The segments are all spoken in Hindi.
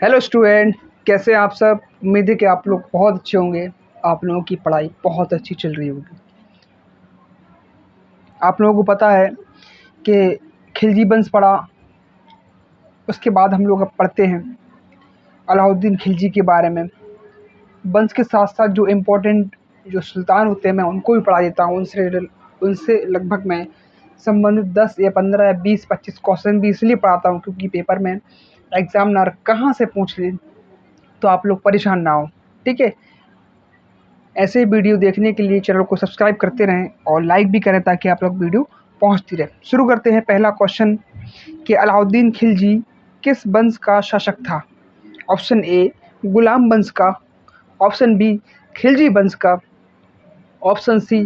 हेलो स्टूडेंट, कैसे हैं आप सब। उम्मीद है कि आप लोग बहुत अच्छे होंगे। आप लोगों की पढ़ाई बहुत अच्छी चल रही होगी। आप लोगों को पता है कि खिलजी वंश पढ़ा, उसके बाद हम लोग अब पढ़ते हैं अलाउद्दीन खिलजी के बारे में। वंश के साथ साथ जो इम्पोर्टेंट जो सुल्तान होते हैं मैं उनको भी पढ़ा देता हूँ। उनसे लगभग मैं संबंधित 10 या 15 या 20-25 क्वेश्चन भी इसलिए पढ़ाता हूँ क्योंकि पेपर में एग्जामिनर कहाँ से पूछ ले तो आप लोग परेशान ना हो। ठीक है, ऐसे वीडियो देखने के लिए चैनल को सब्सक्राइब करते रहें और लाइक भी करें ताकि आप लोग वीडियो पहुंचती रहे। शुरू करते हैं पहला क्वेश्चन कि अलाउद्दीन खिलजी किस वंश का शासक था। ऑप्शन ए गुलाम वंश का, ऑप्शन बी खिलजी वंश का, ऑप्शन सी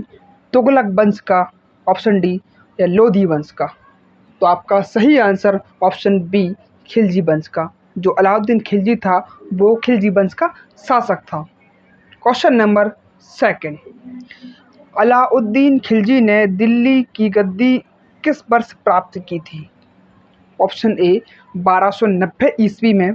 तुगलक वंश का, ऑप्शन डी या लोधी वंश का। तो आपका सही आंसर ऑप्शन बी खिलजी वंश का। जो अलाउद्दीन खिलजी था वो खिलजी वंश का शासक था। Question number second, Alauddin Khilji ने दिल्ली की गद्दी किस वर्ष प्राप्त की थी। ऑप्शन ए 1290 ईस्वी में,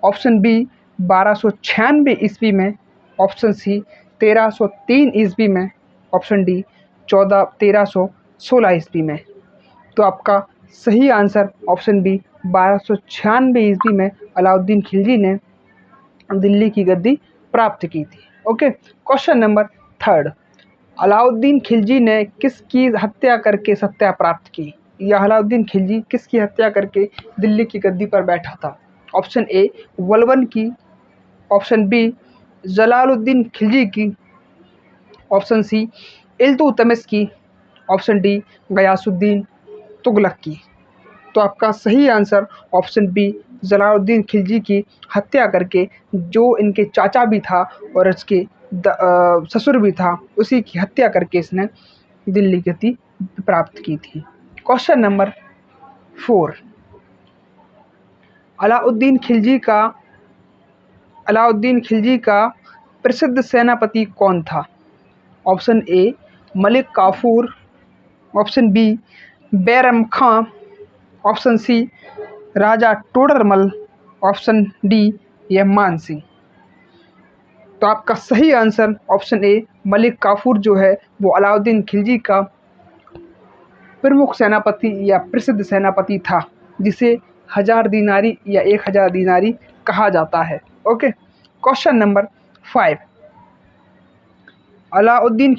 ऑप्शन बी 1296 ईस्वी में, ऑप्शन सी 1303 ईस्वी में, ऑप्शन डी 1316 ईस्वी में। तो आपका सही आंसर ऑप्शन बी 1296 ईस्वी में अलाउद्दीन खिलजी ने दिल्ली की गद्दी प्राप्त की थी। Okay, question number third, Alauddin Khilji ने किसकी हत्या करके सत्ता प्राप्त की। यह अलाउद्दीन खिलजी किसकी हत्या करके दिल्ली की गद्दी पर बैठा था। ऑप्शन ए बलबन की, ऑप्शन बी जलालुद्दीन खिलजी की, ऑप्शन सी इल्तुतमिश की, ऑप्शन डी गयासुद्दीन तुगलक की। तो आपका सही answer option B Jalaluddin Khilji की हत्या करके, जो इनके चाचा भी था और इसके ससुर भी था, उसी की हत्या करके इसने दिल्ली गद्दी प्राप्त की थी। क्वेश्चन नंबर 4, अलाउद्दीन खिलजी का अलाउद्दीन खिलजी का प्रसिद्ध सेनापति कौन था। Option A Malik Kafur, option B Bairam Khan, option C Raja Todarmal, option D या मान सिंह। तो आपका सही answer option A Malik Kafur जो है वो अलाउद्दीन खिलजी का प्रमुख सेनापति या प्रसिद्ध सेनापति था, जिसे 1000 दीनारी या 1000 दीनारी कहा जाता है। Okay, question number 5, Alauddin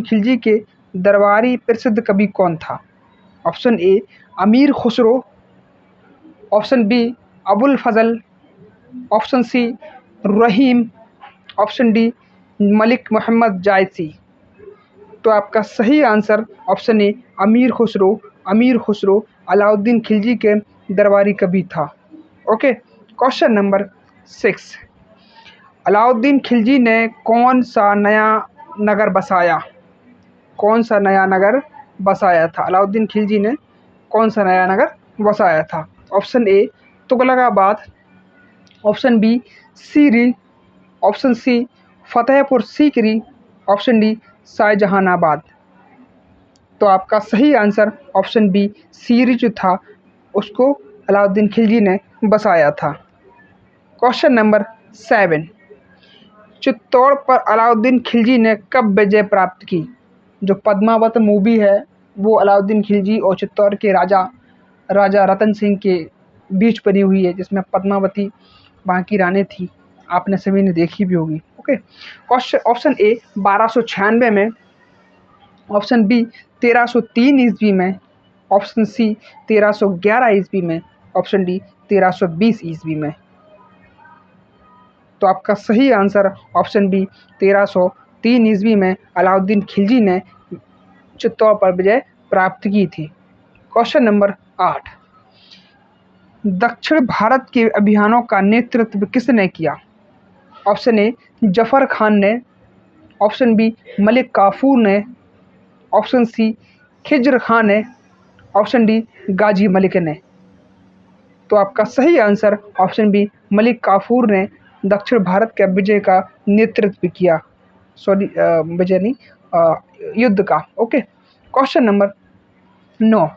Khilji के दरबारी प्रसिद्ध कवि कौन था। ऑप्शन ए अमीर Khusro, option B Abul Fazl, option C रहीम, ऑप्शन डी मलिक मोहम्मद जायसी। तो आपका सही आंसर ऑप्शन ए अमीर खुसरो अलाउद्दीन खिलजी के दरबारी कवि था। Okay, question number 6, Alauddin Khilji ने कौन सा नया नगर बसाया। कौन सा नया नगर बसाया था। अलाउद्दीन खिलजी ने कौन सा नया नगर बसाया था। Option A Tughlaqabad, option B Siri, option C Fatehpur Sikri, option D Shahjahanabad. तो आपका सही आंसर ऑप्शन बी सीरी जो था उसको अलाउद्दीन खिलजी ने बसाया था। क्वेश्चन नंबर 7, चित्तौड़ पर अलाउद्दीन खिलजी ने कब विजय प्राप्त की। जो पद्मावत मूवी है वो अलाउद्दीन खिलजी और चित्तौड़ के राजा रतन सिंह के बीच बनी हुई है, जिसमें पद्मावती वहाँ की रानी थी। आपने सभी ने देखी भी होगी। ओके, क्वेश्चन ऑप्शन ए 1296 में, ऑप्शन बी 1303 ईस्वी में, ऑप्शन सी 1311 ईस्वी में, ऑप्शन डी 1320 ईस्वी में। तो आपका सही आंसर ऑप्शन बी 1303 ईस्वी में अलाउद्दीन खिलजी ने चित्तौड़ पर विजय प्राप्त की थी। क्वेश्चन नंबर 8, दक्षिण भारत के अभियानों का नेतृत्व किसने किया। ऑप्शन ए जफर खान ने, ऑप्शन बी मलिक काफूर ने, ऑप्शन सी खिज्र खान ने, ऑप्शन डी गाजी मलिक ने। तो आपका सही answer option B Malik Kafur ने दक्षिण भारत के विजय का नेतृत्व किया। सॉरी, विजय नहीं, युद्ध का। Okay, question number 9,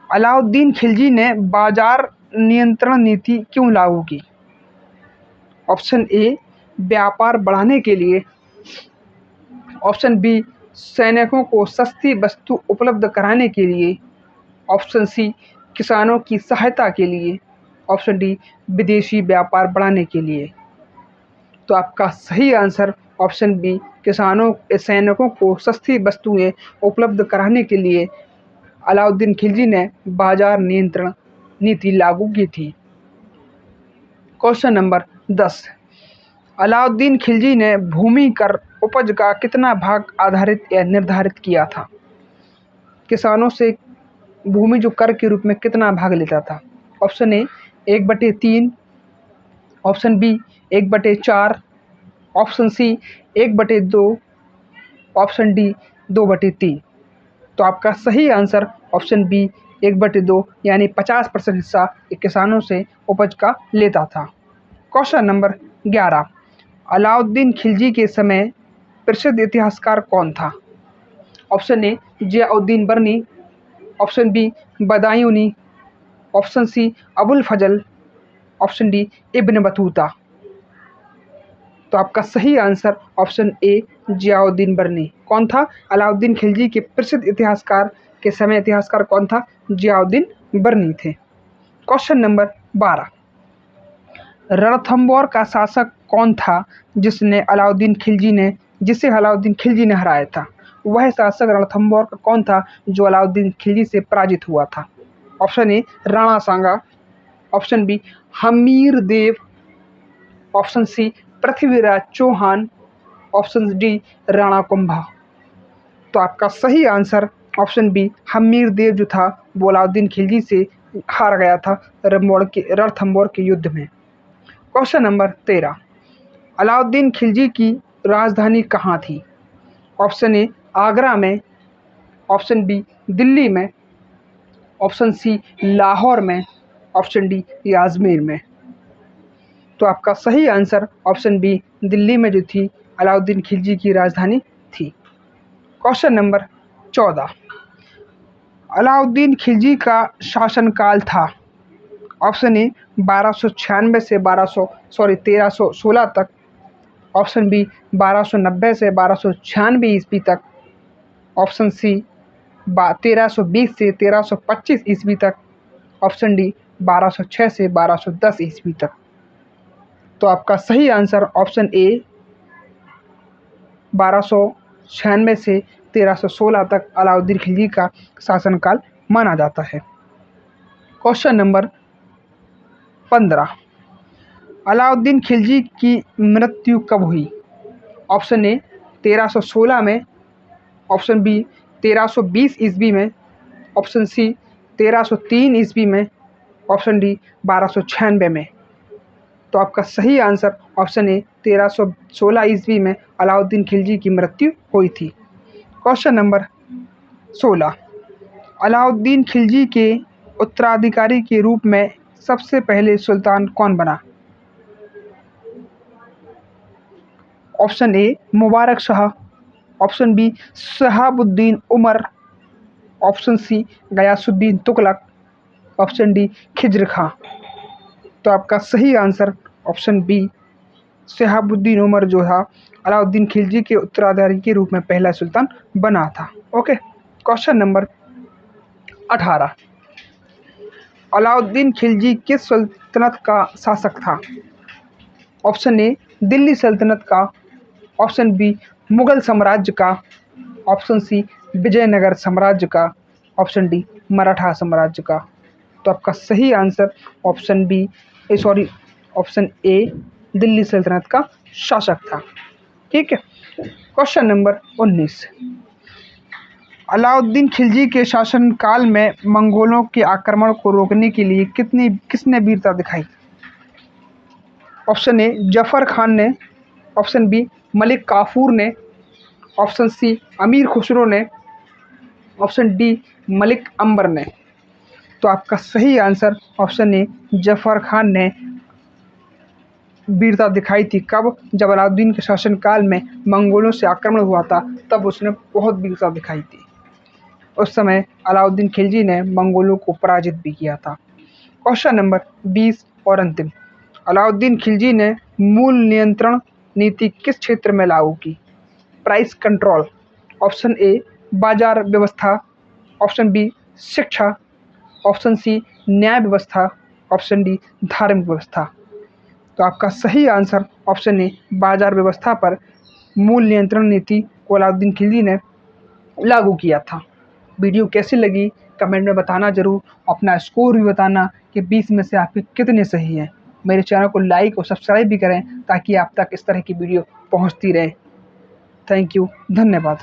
Alauddin Khilji ने बाजार नियंत्रण नीति क्यों लागू की? ऑप्शन ए व्यापार बढ़ाने के लिए, ऑप्शन बी सैनिकों को सस्ती वस्तु उपलब्ध कराने के लिए, ऑप्शन सी किसानों की सहायता के लिए, ऑप्शन डी विदेशी व्यापार बढ़ाने के लिए। तो आपका सही आंसर ऑप्शन बी सैनिकों को सस्ती वस्तुएं उपलब्ध कराने के लिए अलाउद्दीन खिलजी ने बाजार नियंत्रण नीति लागू की थी। क्वेश्चन नंबर 10, अलाउद्दीन खिलजी ने भूमि कर उपज का कितना भाग आधारित या निर्धारित किया था? किसानों से भूमि जो कर के रूप में कितना भाग लेता था? Option A 1/3, option B 1/4, option C 1/2, option D 2/3। तो आपका सही आंसर ऑप्शन बी 1/2 यानी 50% हिस्सा किसानों से उपज का लेता था। क्वेश्चन नंबर 11, अलाउद्दीन खिलजी के समय प्रसिद्ध इतिहासकार कौन था? Option A Ziauddin Barani, option B Badayuni, option C Abul Fazl, option D Ibn Battuta. तो आपका सही answer option A Ziauddin Barani. कौन था? अलाउद्दीन खिलजी के प्रसिद्ध इतिहासकार के समय इतिहासकार कौन था? जियाउद्दीन बर्नी थे। क्वेश्चन नंबर 12, रणथंबोर का शासक कौन था जिसे अलाउद्दीन खिलजी ने हराया था? वह शासक रणथंबोर का कौन था जो अलाउद्दीन खिलजी से पराजित हुआ था? Option A Rana Sanga, option B Hammir Dev, option C Prithviraj Chauhan, option D Rana Kumbha. तो आपका सही answer option B Hammir Dev जो था वो अलाउद्दीन खिलजी से हार गया था रणथंबोर के युद्ध में। क्वेश्चन नंबर 13, अलाउद्दीन खिलजी की राजधानी कहाँ थी? ऑप्शन ए आगरा में, ऑप्शन बी दिल्ली में, ऑप्शन सी लाहौर में, ऑप्शन डी अजमेर में। तो आपका सही आंसर ऑप्शन बी दिल्ली में जो थी अलाउद्दीन खिलजी की राजधानी थी। क्वेश्चन नंबर 14, अलाउद्दीन खिलजी का शासनकाल था? ऑप्शन ए 1296 से 1316 तक, ऑप्शन बी 1290 से 1296 ईस्वी तक, ऑप्शन सी 1320 से 1325 ईस्वी तक, ऑप्शन डी 1206 से 1210 ईस्वी तक। तो आपका सही आंसर ऑप्शन ए 1296 से 1316 तक अलाउद्दीन खिलजी का शासनकाल माना जाता है। क्वेश्चन नंबर 15, अलाउद्दीन खिलजी की मृत्यु कब हुई? ऑप्शन ए 1316 में, ऑप्शन बी 1320 ईस्वी में, ऑप्शन सी 1303 ईस्वी में, ऑप्शन डी 1296 में। तो आपका सही आंसर ऑप्शन ए 1316 ईस्वी में अलाउद्दीन खिलजी की मृत्यु हुई थी। क्वेश्चन नंबर 16, अलाउद्दीन खिलजी के उत्तराधिकारी के रूप में सबसे पहले सुल्तान कौन बना? Option A Mubarak Shah, option B Shahabuddin Umar, option C Ghiyasuddin Tughlaq, option D Khizr Khan. तो आपका सही answer option B Shahabuddin Umar जो था अलाउद्दीन खिलजी के उत्तराधिकारी के रूप में पहला सुल्तान बना था। Okay. Question number 18, Alauddin Khilji किस सल्तनत का शासक था? ऑप्शन ए दिल्ली सल्तनत का, ऑप्शन बी मुगल साम्राज्य का, ऑप्शन सी विजयनगर साम्राज्य का, ऑप्शन डी मराठा साम्राज्य का। तो आपका सही आंसर ऑप्शन ए दिल्ली सल्तनत का शासक था। ठीक है। क्वेश्चन नंबर 19, अलाउद्दीन खिलजी के शासनकाल में मंगोलों के आक्रमण को रोकने के लिए किसने वीरता दिखाई? ऑप्शन ए जफर खान ने, ऑप्शन बी मलिक काफूर ने, ऑप्शन सी अमीर खुसरो ने, ऑप्शन डी मलिक अंबर ने। तो आपका सही आंसर ऑप्शन ए जफर खान ने वीरता दिखाई थी। कब? जब अलाउद्दीन के शासनकाल में मंगोलों से आक्रमण हुआ था तब उसने बहुत वीरता दिखाई थी। उस समय अलाउद्दीन खिलजी ने मंगोलों को पराजित भी किया था। क्वेश्चन नंबर 20 और अंतिम, अलाउद्दीन खिलजी ने मूल नियंत्रण नीति किस क्षेत्र में लागू की? प्राइस कंट्रोल, ऑप्शन ए बाजार व्यवस्था, ऑप्शन बी शिक्षा, ऑप्शन सी न्याय व्यवस्था, ऑप्शन डी धार्मिक व्यवस्था। तो आपका सही आंसर ऑप्शन ए बाजार व्यवस्था पर मूल नियंत्रण नीति को अलाउद्दीन खिलजी ने लागू किया था। वीडियो कैसी लगी कमेंट में बताना ज़रूर, अपना स्कोर भी बताना कि 20 में से आपके कितने सही हैं। मेरे चैनल को लाइक और सब्सक्राइब भी करें ताकि आप तक इस तरह की वीडियो पहुंचती रहे। थैंक यू, धन्यवाद।